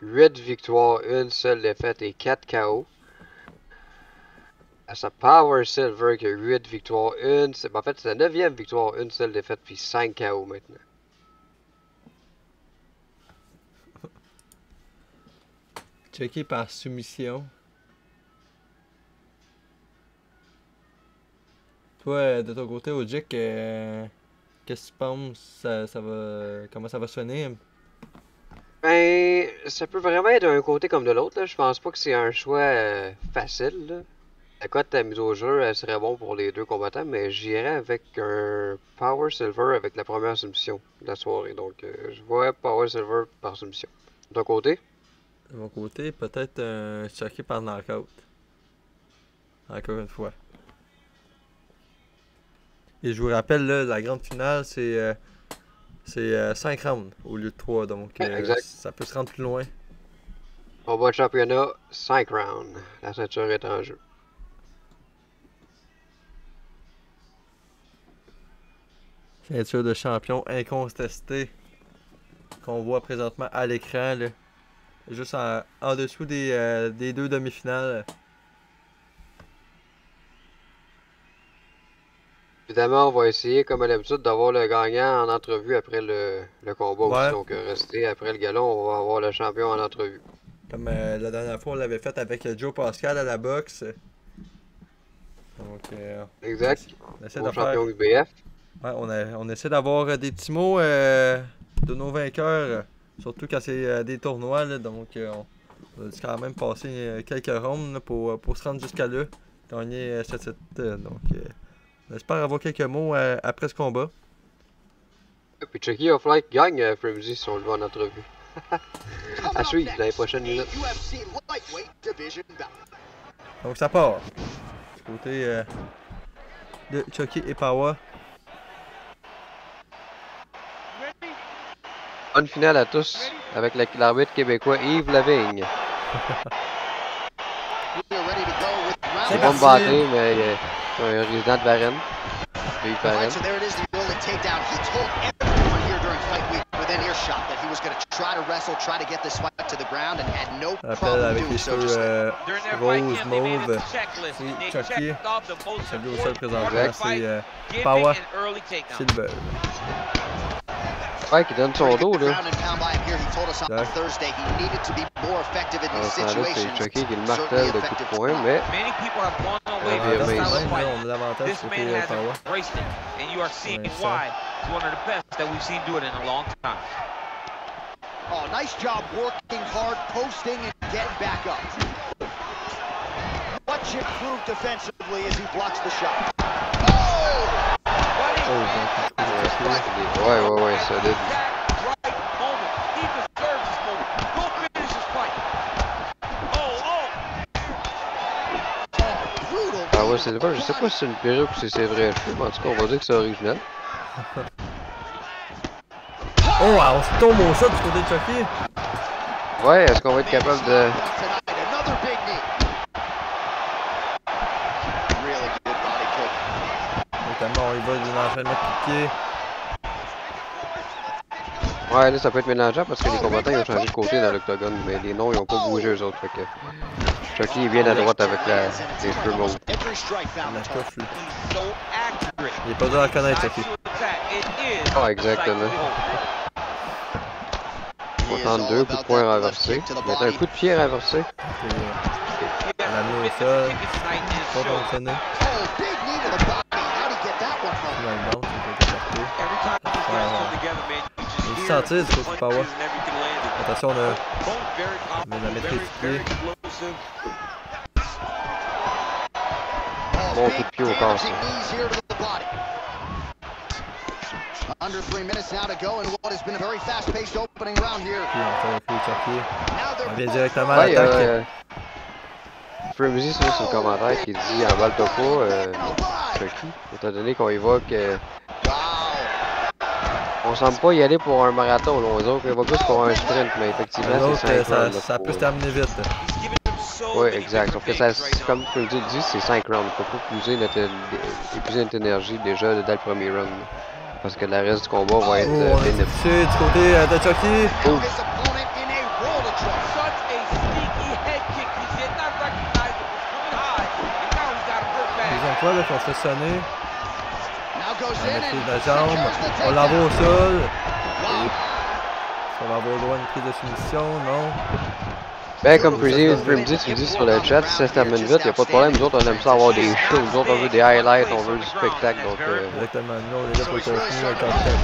8 victoires, une seule défaite et 4 KO. À sa Power Silver, qui a 8 victoires, en fait, c'est la 9e victoire, une seule défaite, puis 5 KO maintenant. Chucky par soumission. Toi, de ton côté, Ojik, qu'est-ce que tu penses? Comment ça va sonner? Ben, ça peut vraiment être d'un côté comme de l'autre. Je pense pas que c'est un choix facile. Là. La cote à mise au jeu, elle serait bon pour les deux combattants, mais j'irais avec un Power Silver avec la première soumission de la soirée. Donc, je vois Power Silver par soumission. De ton côté? De mon côté, peut-être un Chucky par knockout. Encore une fois. Et je vous rappelle, là, la grande finale, c'est 5 rounds au lieu de 3, donc Exact. ça peut se rendre plus loin. Combat de championnat, 5 rounds. La ceinture est en jeu. Ceinture de champion incontesté qu'on voit présentement à l'écran, là. Juste en dessous des deux demi-finales. Évidemment, on va essayer, comme à l'habitude, d'avoir le gagnant en entrevue après le combat aussi. Ouais. Donc, rester après le galon, on va avoir le champion en entrevue. Comme la dernière fois, on l'avait fait avec Joe Pascal à la boxe. Donc, Exact. on essaie Au de faire. champion UBF. Ouais, on essaie d'avoir des petits mots de nos vainqueurs, surtout quand c'est des tournois. Là, donc, on a quand même passé quelques rounds là, pour se rendre jusqu'à là, gagner cette set. Donc, on espère avoir quelques mots après ce combat. Puis Chucky of Light gagne Frimsy si on le voit en entrevue. À suivre dans les prochaines minutes. Donc, ça part. Du côté de Chucky et Power. Bonne finale à tous avec l'arbitre québécois Yves Lavigne. C'est Il va me parti. battre, mais c'est un résident de Varennes. Yves Varennes. Rappel avec les cheveux rose, mauve. C'est Chucky. Celui au sol présentement, c'est Power Silver. Ouais, qui donne son dos, là. Ouais. C'est Chucky qui le martèle de coups de poing, mais... On a l'avantage côté Power. Oh, nice job working hard, posting, and getting back up. Much improved defensively as he blocks the shot. Ouais, solide. Ah ouais, c'est vrai, je sais pas si c'est une perruque ou si c'est vrai cheveux, mais en tout cas, on va dire que c'est original. Oh, on se tombe au sol du côté de Chucky. Ouais, est-ce qu'on va être capable de... Notamment, il va dans l'enchaînement de pied. Ouais, là, ça peut être mélangeant parce que les combattants ils ont changé de côté dans l'octogone, mais les noms ils ont pas bougé eux autres. Fait que Chucky est bien à droite avec les cheveux mauves. La touffe, lui. Il est pas dur à connaître, Chucky. Ah, exactement. 62, coup de poing renversé. Maintenant, un coup de pied renversé. On l'a mis au sol. Pas fonctionné. Il se sentit du côté de Power. Attention, on a la maîtrise du pied. Bon coup de pied au corps, ça. Under 3 minutes now to go in what has been a very fast-paced opening round here. On vient directement à Ouais, l'attaque. Frimsy, c'est le commentaire qui dit en balle topo, Chucky, étant donné qu'on évoque. On semble pas y aller pour un marathon, là. On va plus pour un sprint, mais effectivement, c'est 5 rounds. Ça peut se terminer vite. Oui, exact. Sauf que ça, comme Frimsy le dit, c'est 5 rounds. Faut pas épuiser notre énergie déjà dès le premier round. Parce que le reste du combat va être Du pénible. côté de Chucky. Deuxième fois là, qu'on se fait sonner. On a pris la jambe. On l'envoie au sol. On va avoir loin une prise de soumission, non? Ben, comme Frimsy, tu dis sur le chat, si ça se termine vite, y'a pas de problème. Nous autres, on aime ça avoir des shows. Nous autres, on veut des highlights, on veut du spectacle. Donc, exactement. Nous, on est là pour continuer le contact.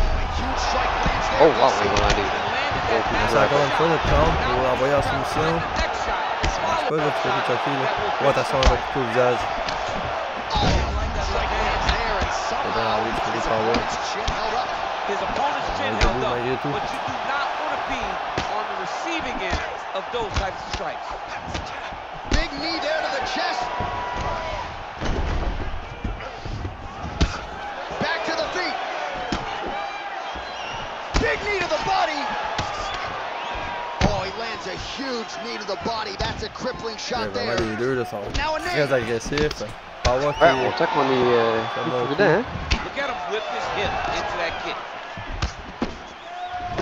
Oh, wow, on va aller. C'est encore une fois notre trempe pour l'envoyer en soumission. Ça marche pas, là, tu fais Chucky, là. Oh, attention, on va couper au visage. C'est bien, oui, tu fais des power. On est debout malgré tout. Big knee there to the chest. Back to the feet. Big knee to the body. Oh, he lands a huge knee to the body. That's a crippling shot there. Les deux là, sont très agressifs. Power qui on sent qu'on est plus prudent, hein?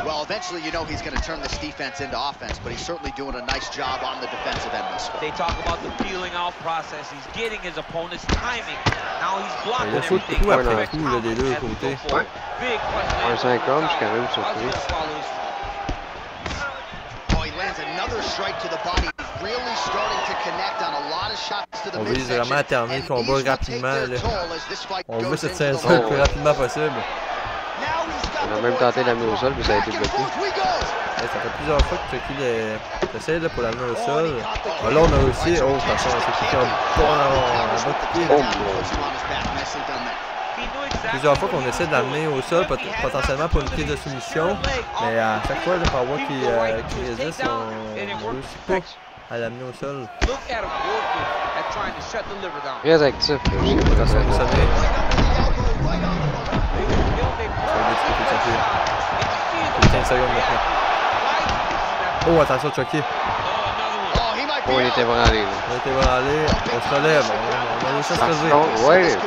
Well, eventually, you know he's going to turn this defense into offense, but he's certainly doing a nice job on the defensive end this far. They talk about the feeling out process. He's getting his opponent's timing. Now he's blocking everything. Coup après coup là, des deux côtés. Ouais. Un 5 hommes, je suis quand même surpris. Oh, he lands another strike to the body. He's really starting to connect on a lot of shots to the On vise vraiment à terminer le combat rapidement. Là. On veut cette ceinture le plus rapidement possible. On a même tenté d'amener au sol, mais ça a été bloqué. Ça fait plusieurs fois que Chucky essaie pour l'amener au sol. Ah, là, on a aussi. Oh, attention, c'est Chucky en bas de pied. Plusieurs fois qu'on essaie de l'amener au sol, potentiellement pour une prise de soumission. Mais à chaque fois, le Power qui résiste, on ne réussit pas à l'amener au sol. Très actif, je sais pas quand ça va sonner. Plus 15 secondes maintenant. Oh, attention, Chucky. Oh, il était branlé. Il était branlé. On se relève. On a réussi à se relever. Ouais.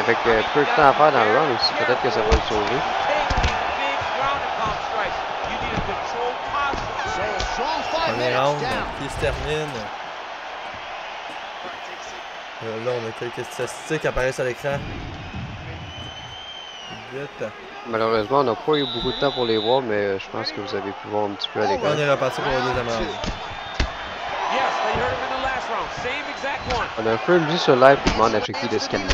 Avec peu de temps à faire dans le round aussi, peut-être que ça va le sauver. Premier round qui se termine. Là, on a quelques statistiques qui apparaissent à l'écran. Vite. Malheureusement, on n'a pas eu beaucoup de temps pour les voir, mais je pense que vous avez pu voir un petit peu à l'écran. On est reparti pour le deuxième round. On a un peu dit sur live qui demande à Chucky de se calmer.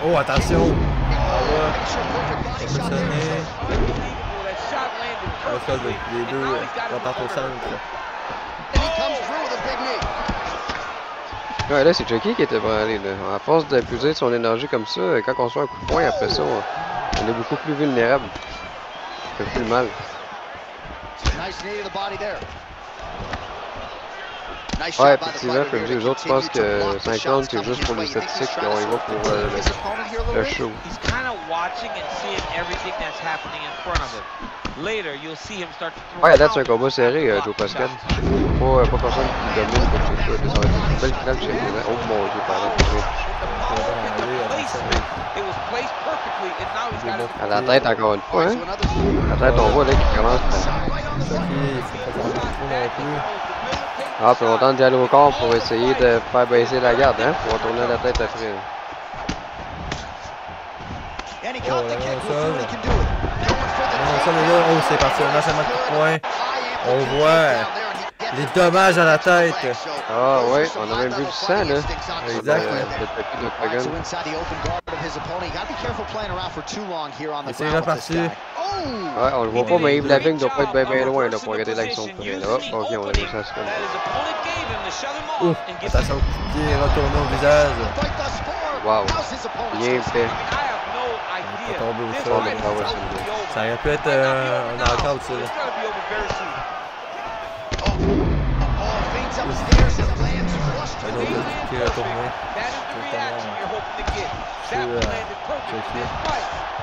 Oh, attention! Les deux repartent au centre. Ouais, là, c'est Chucky qui était branlé. Là. À force d'appuyer son énergie comme ça, quand on se fait un coup de poing, après ça, on est beaucoup plus vulnérable. Ça fait plus le mal. Ouais, effectivement, comme je dis, les autres, je pense que 50, c'est juste pour les statistiques, puis on y va pour le show. Ouais, là, c'est un combat serré, Joe Pascal. Pas personne qui domine comme c'est ça. Ça va être une belle finale chez nous. Oh mon Dieu, pardon. À la tête, encore une fois, hein. À la tête, on voit là qu'il commence Ah, puis on tente d'y aller au corps pour essayer de faire baisser la garde, hein, pour retourner la tête après. Oh, c'est parti, un enchaînement de points. On voit les dommages à la tête. Ah ouais, on a même vu du sang là. Exact. Et c'est reparti. Ouais, on le voit pas, mais Yves Lavigne doit pas être bien loin là, pour regarder l'action de près. Là, ok, on a vu ça se calmer. Ouf, attention, pied retourné au visage. Wow, bien fait. Il est tombé au sol. Ça aurait pu être un knockout, ça. Un autre qui est retourné.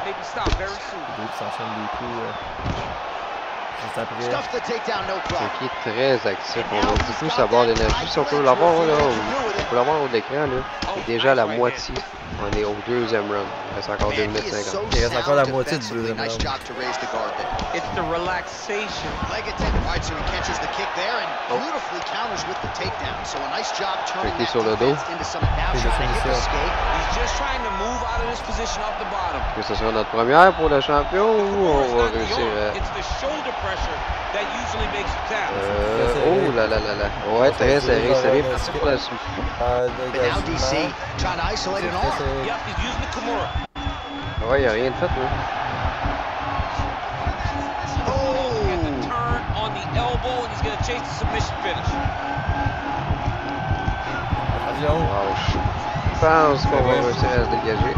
Il s'enchaîne des coups juste après. Chucky est très actif. On va beaucoup savoir l'énergie. Si on peut l'avoir là, on peut l'avoir au l'écran là. C'est déjà la moitié. On est au deuxième round. Il reste encore 2 minutes 50. Il reste encore la moitié du deuxième round. It's the relaxation. Chucky sur le dos. Que ce sera notre première pour le champion ou on va réussir à... oh là là là là. Ouais, très serré, serré. Parti pour la suite. Ouais, il n'y a rien de fait, là. Wow, je pense qu'on va réussir à se dégager.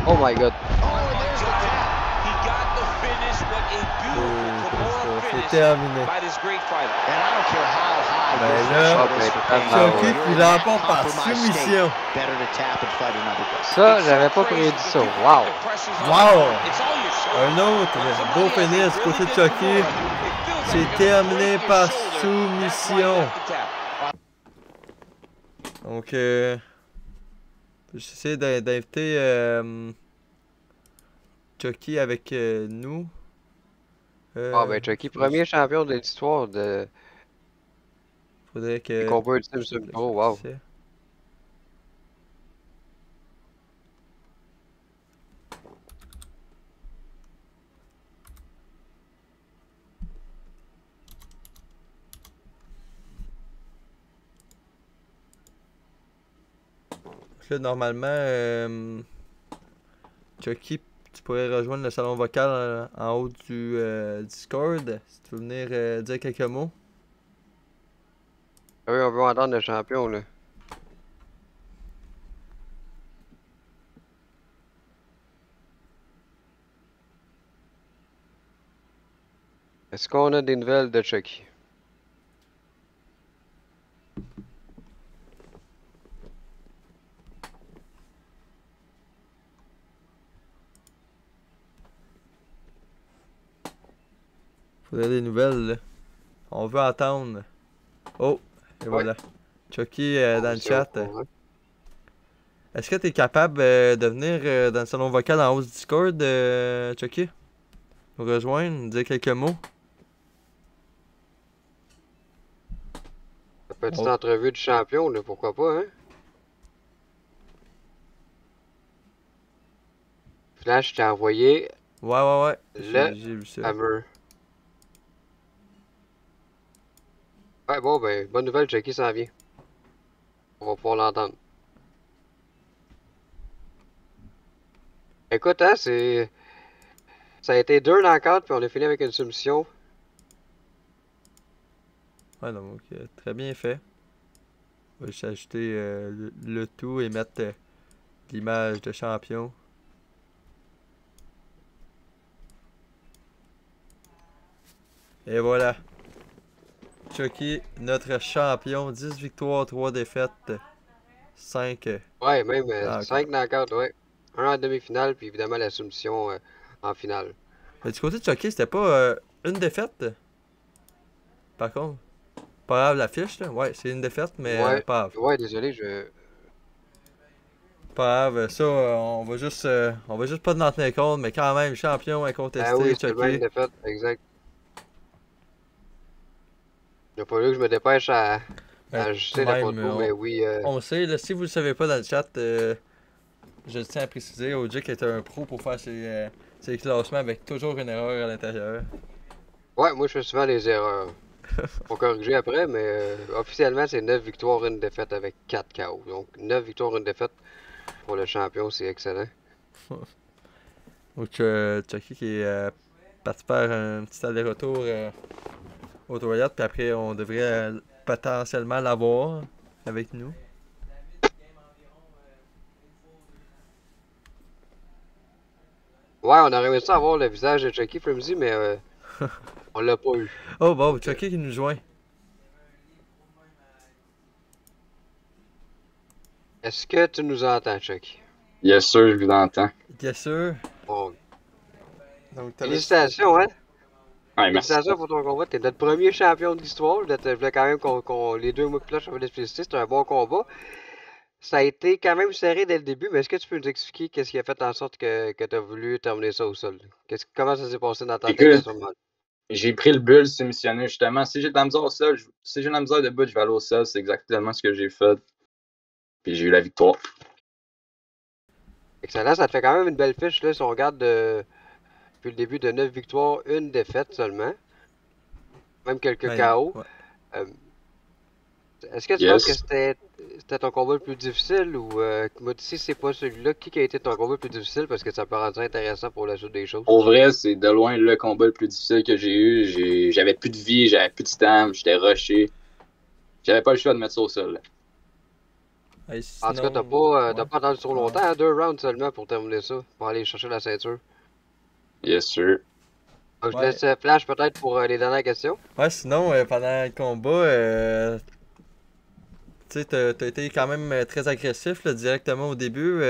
Oh my god. C'est terminé. Ben là, Chucky qui l'emporte par soumission. Ça, j'avais pas prédit ça. Wow. Wow. Un autre beau finish du côté de Chucky. C'est terminé par soumission. Donc, j'essaie d'inviter Chucky avec nous. Ah ben Chucky, premier champion de l'histoire de... Faudrait que... combats ultimes sur le pro, wow. Là, normalement, Chucky, tu pourrais rejoindre le salon vocal en haut du Discord, si tu veux venir dire quelques mots. Ah oui, on veut entendre le champion, là. Est-ce qu'on a des nouvelles de Chucky? Faudrait des nouvelles, là. On veut attendre. Oh, et voilà. Chucky dans le chat. Est-ce que tu es capable de venir dans le salon vocal en haut du Discord, Chucky? Nous rejoindre, nous dire quelques mots? petite entrevue du champion, là, pourquoi pas, hein? Flash, je t'ai envoyé Ouais. le J'ai vu ça. fameux. Ouais, bon, ben, bonne nouvelle, Chucky s'en vient. On va pouvoir l'entendre. Écoute, hein, ça a été 2 knockouts, puis on a fini avec une soumission. Ouais, donc, très bien fait. On va juste ajouter le tout et mettre l'image de champion. Et voilà. Chucky, notre champion. 10 victoires, 3 défaites. 5. Ouais, même Ah, 5 knockouts, ouais. Un en demi-finale, puis évidemment la soumission en finale. Mais du côté de Chucky, c'était pas une défaite? Par contre. Pas grave la fiche, là. Ouais, c'est une défaite, mais Ouais, pas grave. ouais, désolé, Pas grave, ça, on va juste pas en tenir compte, mais quand même, champion incontesté, Ah oui, c'est Chucky. le même défaite, exact. Il a fallu que je me dépêche à ajuster la Même, photo, mais oui. on le sait, là, si vous le savez pas dans le chat, je le tiens à préciser, OJ est un pro pour faire ses classements avec toujours une erreur à l'intérieur. Ouais, moi je fais souvent des erreurs. Faut corriger après, mais officiellement c'est 9 victoires, 1 défaite avec 4 KO. Donc 9 victoires, 1 défaite pour le champion, c'est excellent. Donc Chucky qui est parti faire un petit aller-retour aux toilettes, puis après on devrait potentiellement l'avoir avec nous. Ouais, on aurait aimé ça avoir le visage de Chucky Frimsy, mais on l'a pas eu. Oh bon, Chucky qui nous joint. Est-ce que tu nous entends, Chucky? Yes, sûr, je vous entends. Bien sûr. Bon. Donc, Félicitations, hein? Ouais, merci. Félicitations pour ton combat. T'es notre premier champion de l'histoire. Je voulais quand même qu'on les 2 mois plus là, je voulais te féliciter. C'était un bon combat. Ça a été quand même serré dès le début, mais est-ce que tu peux nous expliquer qu'est-ce qui a fait en sorte que tu as voulu terminer ça au sol? Comment ça s'est passé dans ta tête à ce moment-là? J'ai pris le bulle soumissionné justement. Si j'ai de la misère au sol, si j'ai de la misère debout, je vais aller au sol. C'est exactement ce que j'ai fait. Puis j'ai eu la victoire. Excellent, ça te fait quand même une belle fiche là, si on regarde depuis le début de 9 victoires, 1 défaite seulement. Même quelques KO. Ouais. Est-ce que tu penses que c'était ton combat le plus difficile ou moi si c'est pas celui-là, qui a été ton combat le plus difficile parce que ça peut rendre ça intéressant pour la suite des choses? Pour vrai, c'est de loin le combat le plus difficile que j'ai eu. J'avais plus de vie, j'avais plus de stam, j'étais rushé. J'avais pas le choix de mettre ça au sol. Hey, En tout cas, t'as pas attendu trop longtemps, hein, 2 rounds seulement pour terminer ça, pour aller chercher la ceinture. Yes, sir. Donc, je laisse Flash peut-être pour les dernières questions. Ouais, sinon, pendant le combat, tu sais, t'as été quand même très agressif là, directement au début.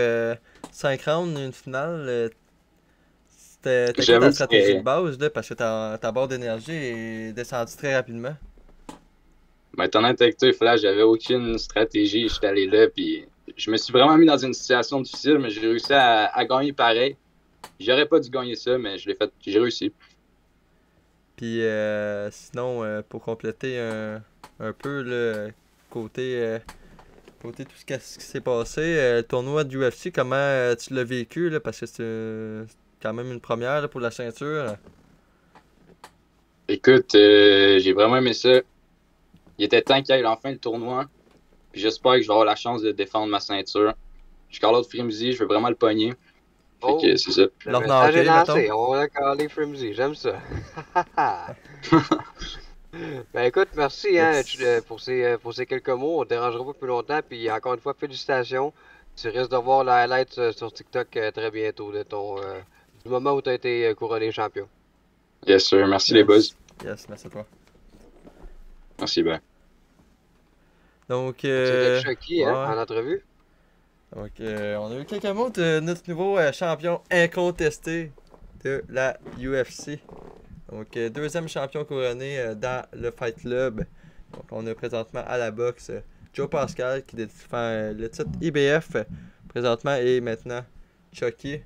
5 rounds, une finale. C'était quoi ta stratégie de base là, parce que ta barre d'énergie est descendue très rapidement? Mais étant honnête avec toi, Flash, j'avais aucune stratégie. J'étais allé là, puis je me suis vraiment mis dans une situation difficile, mais j'ai réussi à gagner pareil. J'aurais pas dû gagner ça, mais je l'ai fait, j'ai réussi. Puis sinon, pour compléter un peu le côté tout ce qui s'est passé, le tournoi de UFC, comment tu l'as vécu là, parce que c'est quand même une première là, pour la ceinture. Écoute, j'ai vraiment aimé ça. Il était temps qu'il y ait enfin le tournoi. Puis j'espère que je vais avoir la chance de défendre ma ceinture. Je suis Carlotte Frimsy, je veux vraiment le pogner. Fait que c'est ça. Le message est lancé, on va caler Frimsy, j'aime ça. Ben écoute, merci hein, pour ces quelques mots. On ne dérangera pas plus longtemps. Puis encore une fois, félicitations. Tu risques de voir la highlight sur TikTok très bientôt de du moment où tu as été couronné champion. Yes, sir. Merci les boys. Yes, merci à toi. Merci, ben. Donc, c'était Chucky hein, en entrevue. Donc, on a eu quelques mots de notre nouveau champion incontesté de la UFC. Donc, deuxième champion couronné dans le Fight Club. Donc, on a présentement à la boxe Joe Pascal qui défend le titre IBF présentement et maintenant Chucky.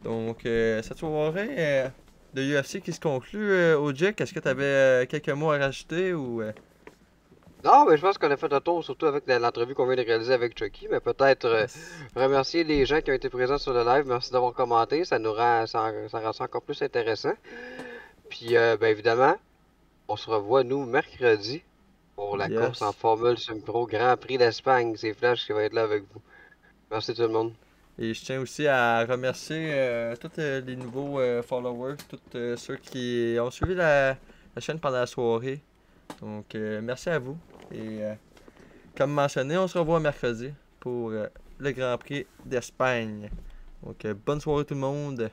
Donc, cette soirée de UFC qui se conclut, OJ, est-ce que tu avais quelques mots à rajouter ou Non, mais je pense qu'on a fait un tour, surtout avec l'entrevue qu'on vient de réaliser avec Chucky. Mais peut-être remercier les gens qui ont été présents sur le live. Merci d'avoir commenté. Ça nous rend ça rend ça encore plus intéressant. Puis, ben évidemment, on se revoit, nous, mercredi pour la course en Formule Pro Grand Prix d'Espagne. C'est Flash qui va être là avec vous. Merci tout le monde. Et je tiens aussi à remercier tous les nouveaux followers, tous ceux qui ont suivi la chaîne pendant la soirée. Donc, merci à vous. Et comme mentionné, on se revoit mercredi pour le Grand Prix d'Espagne. Donc, bonne soirée tout le monde.